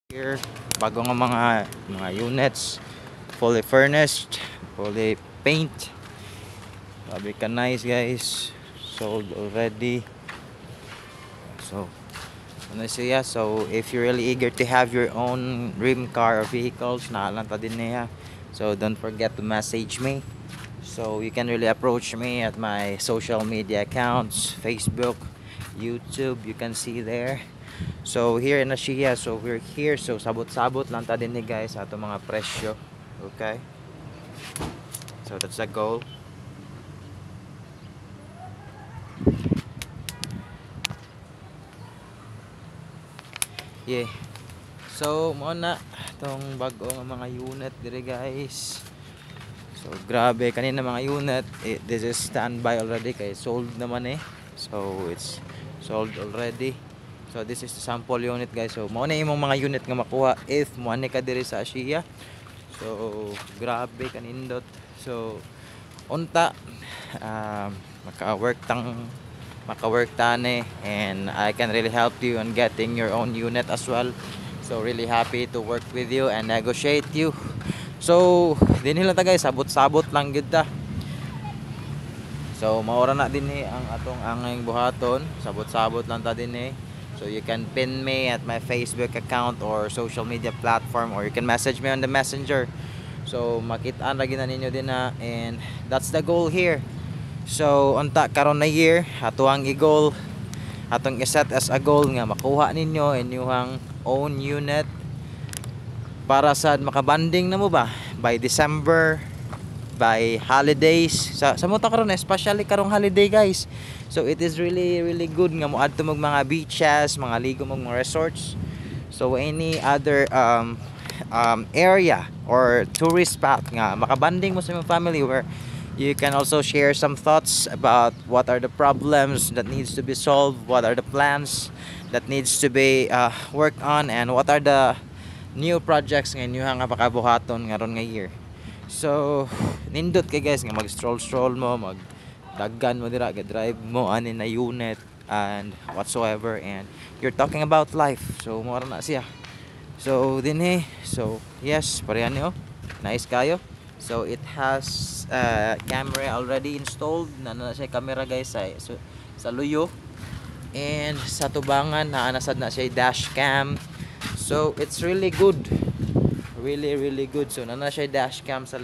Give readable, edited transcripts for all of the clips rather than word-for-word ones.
Here, bago nga mga units, fully furnished, fully paint. Sabi ka nice guys, sold already. So, ano siya? So, if you're really eager to have your own dream car or vehicles, naalanta din niya. So, don't forget to message me. So, you can really approach me at my social media accounts, Facebook, YouTube, you can see there. So here in Asia, so we're here, so sabot-sabot lang ta din ni guys sa ato mga presyo. Okay? So that's the goal. Yeah. So mo na tong bago nga mga unit dire guys. So grabe kanina mga unit, this is standby already kay sold naman eh. So it's sold already. So this is the sample unit guys. So mao na imong mga unit nga makuha if mo ani ka diri sa Asia. So grabe kanindot. So unta maka-work tani and I can really help you on getting your own unit as well. So really happy to work with you and negotiate you. So dinhi lang ta guys, sabot-sabot lang gyud ta. So maura na din ang atong angay buhaton, sabot-sabot lang ta din. So you can pin me at my Facebook account or social media platform, or you can message me on the messenger. So makita-an lagi na ninyo din na, and that's the goal here. So unta karon na year ato ang i-goal, atong i-set as a goal nga makuha ninyo inyong own unit para sa makabanding na mo ba by December, by holidays sa mo ta karon, especially karong holiday guys. So it is really good nga moadto mag mga beaches, mga ligo mag mga resorts. So any other area or tourist spot nga makabanding mo sa imong family, where you can also share some thoughts about what are the problems that needs to be solved, what are the plans that needs to be worked on, and what are the new projects nga inyo nga pakabuhaton ngaron nga year. So nindot kay guys nga mag stroll mo, mag daggan mo dira, drive mo ani na unit and whatsoever, and you're talking about life. So mo na siya. So dinhi, so yes, parehan niyo. Nice kayo. So it has camera already installed na siya camera guys sa luyo, and sa tubangan naanasad na siya dash cam. So it's really good, really good. So nana siya dash cam sa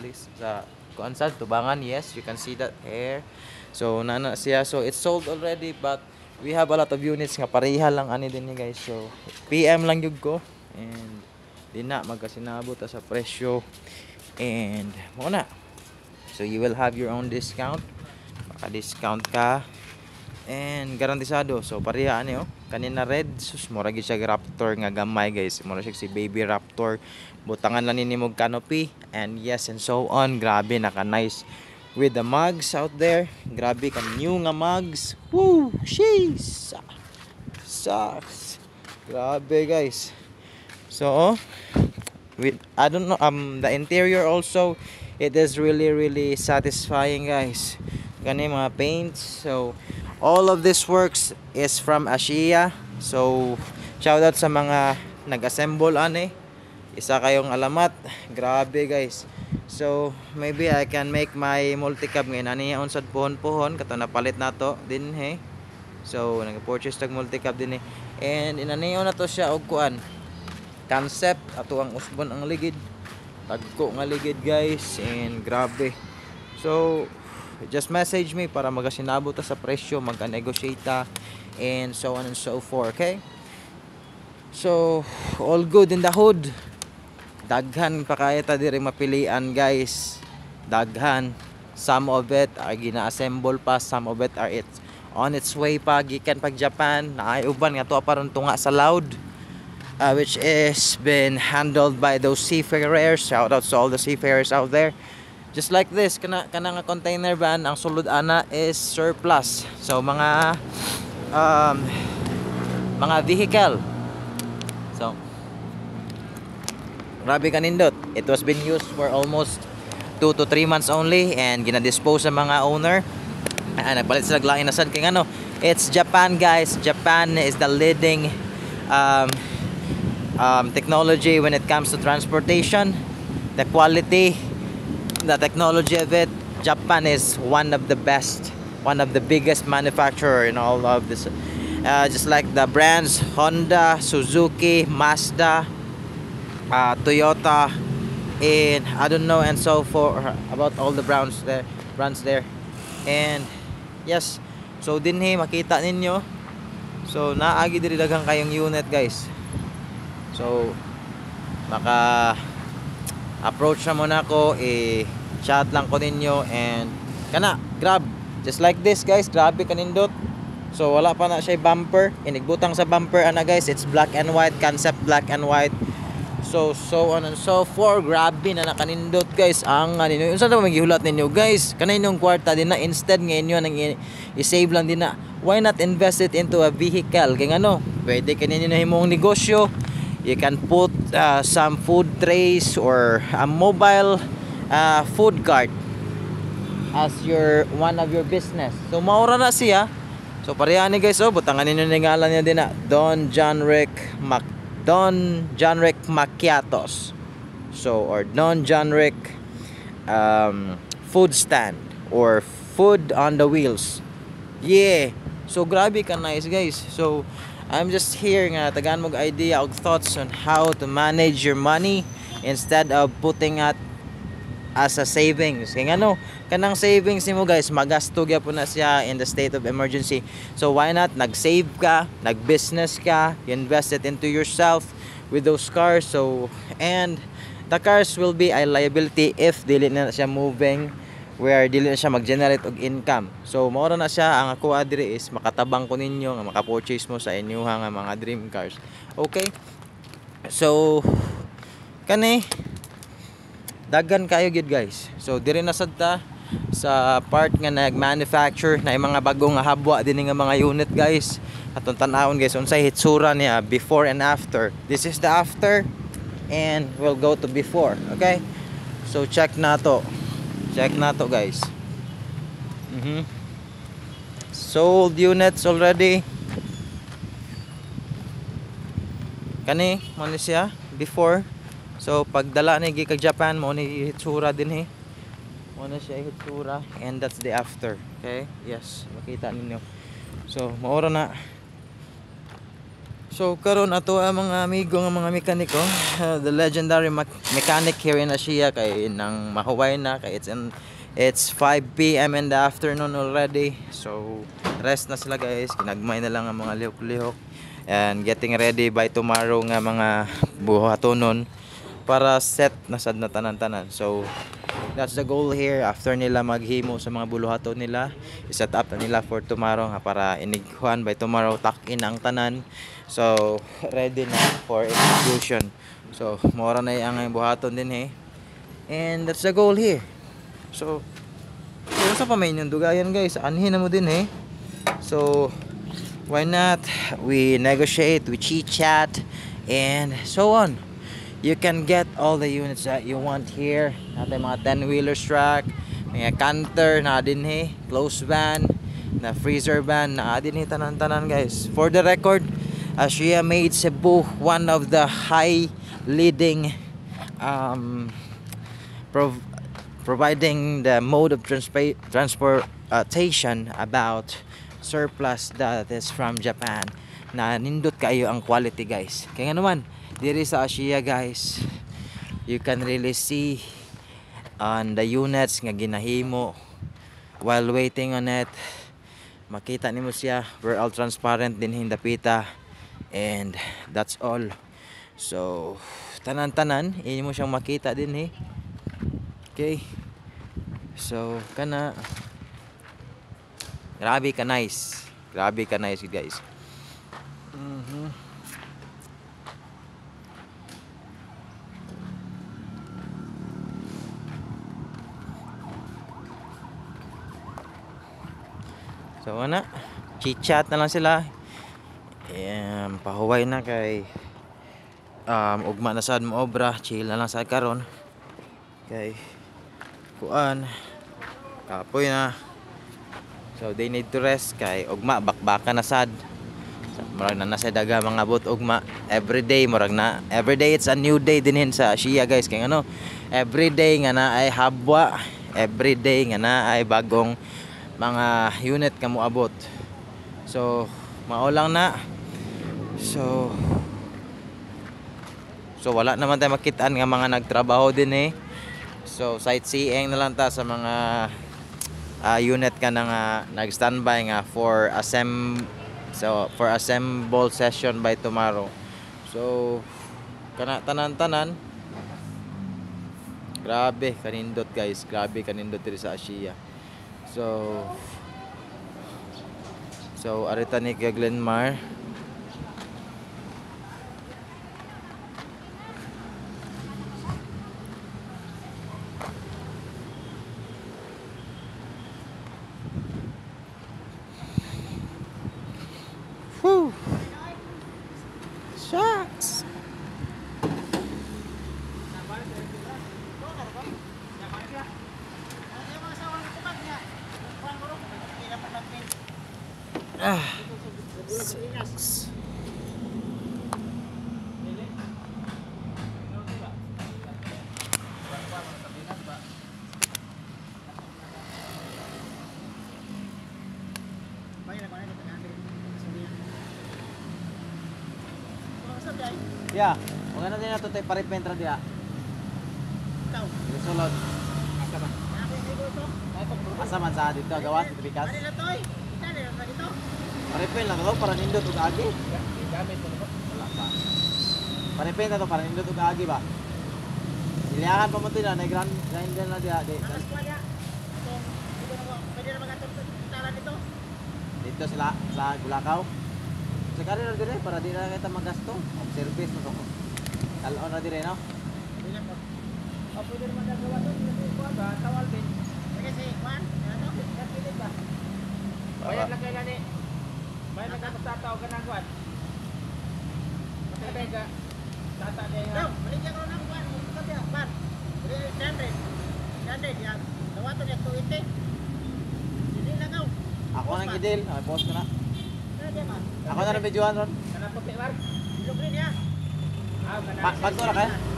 kuan sa tubangan. Yes, you can see that here. So nana siya, so it's sold already, but we have a lot of units nga pareha lang ani din ni guys. So PM lang jud ko, and di na magkasinabot sa presyo, and mo na. So you will have your own discount, maka-discount ka, and garantisado. So pareha ani kanina red, sus mura gyud siya Raptor nga gamay guys, mura siya si baby Raptor, butangan lang nini mo canopy, and yes, and so on. Grabe, naka nice with the mugs out there. Grabe ka new nga mugs. Woo, sheesh, sucks. Grabe guys. So with I don't know, the interior also, it is really satisfying guys. Kani mga paints. So all of this works is from Asia. So shout out sa mga nag-assemble ani. Isa kayong alamat. Grabe guys. So maybe I can make my multicab ngayon ani unsad pohon kato napalit nato din he. So nag-purchase tag multicab din and inaniyo na to siya og kuan concept ato ang usbon ang ligid, tagko nga ligid guys, and grabe. So just message me para magasinabot ta sa presyo, magka-negotiate ta, and so on and so forth. Okay, so all good in the hood. Daghan pa kaya ta diri mapilian guys, daghan. Some of it are gina-assemble pa, some of it are on its way pa gikan pag Japan. Naay uban nga to paron tunga sa loud, which is been handled by those seafarers. Shout out to all the seafarers out there. Just like this, kana nga container van, ang sulod ana is surplus. So mga vehicle. So grabe kanindot. It was been used for almost 2 to 3 months only, and gina-dispose sa mga owner. Nagpalit sila lain na sad kay ano. It's Japan guys. Japan is the leading technology when it comes to transportation, the quality, the technology of it. Japan is one of the best, one of the biggest manufacturer in all of this. Just like the brands Honda, Suzuki, Mazda, Toyota, and I don't know, and so for about all the brands there. And yes, so dinhi makita ninyo. So naagi diri daghang kayong unit, guys. So maka approach na mo na ako, chat lang ko ninyo, and kana grab just like this, guys. Grabe kanindot. So wala pa na siya bumper, inigbutang sa bumper ana, guys. It's black and white, concept black and white. So on and so forth. Grabe na nakanindot, guys. Ang ninyo unsa na magihulat ninyo, guys, kanay inyong kwarta din na, instead ngayon nang i-save lang din na, why not invest it into a vehicle? Kaya ano, pwede kaninyo na himong negosyo. You can put some food trays or a mobile food cart as one of your business. So maura na siya. So pareha ni, guys, butangan ninyo ni ngalan niya din na Don John Rick Macchiatos. So or Don John Rick food stand or food on the wheels. Yeah. So grabe ka nice, guys. So I'm just here nga tagaan mo idea og thoughts on how to manage your money instead of putting it as a savings. Kaya ano, kanang savings nimo, guys, magasto gyapon na siya in the state of emergency. So why not nag-save ka, nag-business ka, you invest it into yourself with those cars. So and the cars will be a liability if dili na siya moving, where dili na siya mag-generate og income. So maura na siya. Ang ako adiri is makatabang ko ninyo nga maka-purchase mo sa inyo nga mga dream cars. Okay, so kani daghan kayo gid, guys. So diri na sad ta sa part nga nag-manufacture na mga bagong habwa din nga mga unit, guys. Atong tan-awon, guys, unsay hitsura niya before and after. This is the after, and we'll go to before. Okay, so check na to, guys. Sold units already. Kani mo ni siya before. So pagdala ni gi kag Japan mo ni hitsura din mo na siya hitsura, and that's the after. Okay, yes, makita ninyo. So maura na. So karon ato ang mga amigo nga mga mekaniko, the legendary mechanic here in Asia, kay nang mahuway na, kay it's 5 p.m. in the afternoon already. So rest na sila, guys. Kinagmay na lang ang mga lihok-lihok and getting ready by tomorrow nga mga buhatonon para set na sad na tanan-tanan. So that's the goal here. After nila maghimo sa mga buluhaton nila, i-set up na nila for tomorrow nga para inighuan by tomorrow, tak-in ang tanan. So ready na for execution. So mora na ang buhaton din and that's the goal here. So sa pa may inyong dugayan, guys, anhin na mo din so why not we negotiate, we chit chat, and so on. You can get all the units that you want here. Natin mga 10-wheeler truck, mga canter na din close van, na freezer van na din tanan-tanan, guys. For the record, Asia made Cebu one of the high leading providing the mode of transportation about surplus that is from Japan. Na nindot kayo ang quality, guys. Kaya nga naman diri sa Asia, guys, you can really see on the units nga ginahimo while waiting on it. Makita nimo siya, we're all transparent din hindapita, and that's all. So tanan-tanan inyo mo siyang makita din okay, so kana grabe ka nice, guys. So ana, chit-chat na lang sila. Pahuway na kay ugma na sad mo obra, chill na lang sad karon. Okay. Kuan, kapoy na. So they need to rest kay ugma bakbaka na sad. murag na nasa daga mga abot ugma everyday, murag na everyday it's a new day dinhin sa Asia guys, kay ano everyday nga na ay habwa, everyday nga na ay bagong mga unit kamo abot. So mao lang na. So wala naman tayo makitaan nga mga nagtrabaho din So sightseeing na lang ta sa mga unit ka na nga nag-standby nga for assemble session by tomorrow. So kana tanan-tanan grabe kanindot guys, grabe kanindot diri sa Asia. So arita ni kay Glenmar. Whew. Shucks. Shucks. Ya, maganda din nato tay paripentra dia. Ikaw. Sulod. Asa ba? Asa man sa dito gawas dito bikas. Ano toy? Kani ra dito? Paripen lang daw para nindot ug agi. Gamit mo ba? Wala pa. Paripen na to para nindot ug agi ba? Iliahan pa mo to na grinder na dia di. Alas kwa dia. So, dito na pwede na magatong tara dito. Dito sila sa Bulacau. Sekali na dire para di na kita magasto. Of service mo to. Talon na dire no. Dili pa. Pwede naman nagawa to ko ba tawal din. Kasi kwan, ano? Kapili ba? Bayad lang kay gani. Bayad lang ka tataw ka nang kwan. Matay ka. Tata dia. No, balik ka na kwan. Sabi ban. Bili 100 ya. Dawato niya 280. Dili na gaw. Ako nang gidil, post ko na. Ako na rin videoan ron. Kanang puti war. Ilog rin niya.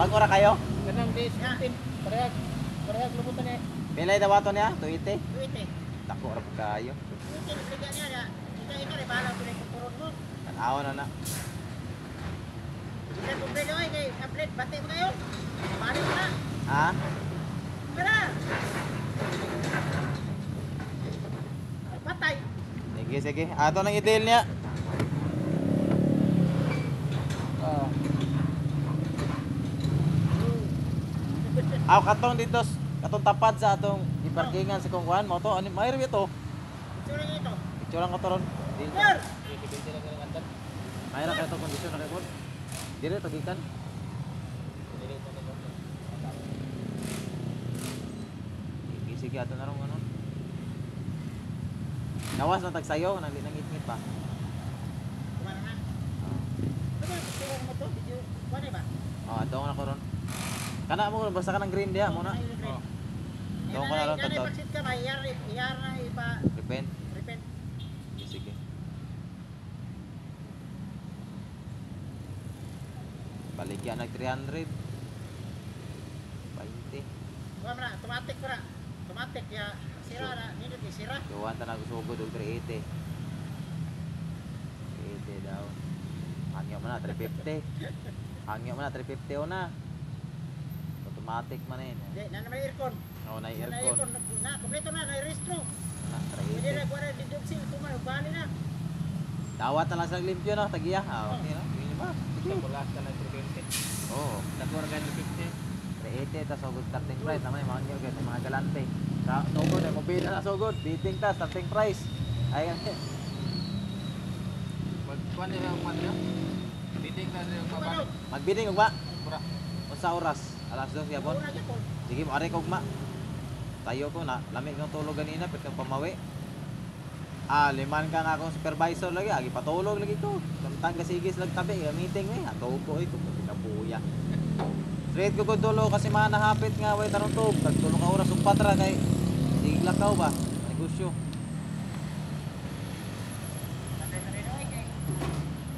Pag-ora kayo? Kanang days 15. Parehag lubutan niya. Pilay dawato niya? 280? 280. Tako ra kayo. 280 bigyan niya. Ika rin bahala ko rin kuturun mo. Tanaw na na. Ika kung pwede oy kay update bati mo kayo. Balik mo na. Ha? Tara. Patay. Sige. Ato nang i-deal niya. Aw katong dito, katong tapad sa atong iparkingan sa kungkuan mo to. Ano may review to? Itsura ito. Itsura ko to ron. Sir. Mayra ka to kondisyon na report. Dire to gikan. Sige ato na ron ano. Nawas na tagsayo, nangit-ngit pa. Kumana na. Ano tingnan mo to? Video kuan ba? Oh, ato na ko ron. Kana mo basta ka ng green dia mo na. Oh. Doon ka na ron tatot. Pagsit ka ba iyar na ipa. Repent. Sige. Baligyan nag 300. 20. Kuha mo na, automatic para. Automatic ya. Sira na, nindot ni sira. Tuwan ta nagusugod og 380. 380 daw. Hangyo mo na 350. Hangyo mo na 350 o na. Automatic man eh. Di, na may aircon. Oo, na aircon. Na, kompleto na, na restro. Na 380. Hindi na kuha na diduksil kumayo bali na. Dawat na lang sa limpyo no, tagiya. Ah, okay no. Hindi ba? Bulas ka na 320. Oo, nagkuha ka 350. 380 ta sugod starting price naman mga nyo guys, mga galante. Sa sugod ay mobile na sugod, bidding ta starting price. Ayan. Magkuan nila ang man nyo? Bidding ta rin ang magbidding ugma? Pura. Unsa oras? Alas 2 yapon. Sige mo ari ugma. Tayo ko na lamig ng tulog ganina pit kang pamawi. Liman ka nga akong supervisor lagi, agi patulog lagi ko. Samtang gasigis lag tabi, meeting ni, ato ko ito, kabuya. Straight ko tulo kasi mga nahapit nga way tarong tub, tagtulong ka oras ug patra kay siglakaw ba, negosyo.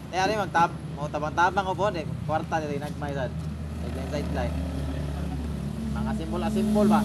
Eh, ano yung mo tabang-tabang ko po, kwarta nila nagmay sad. Sideline, sideline. Mga simbol ba?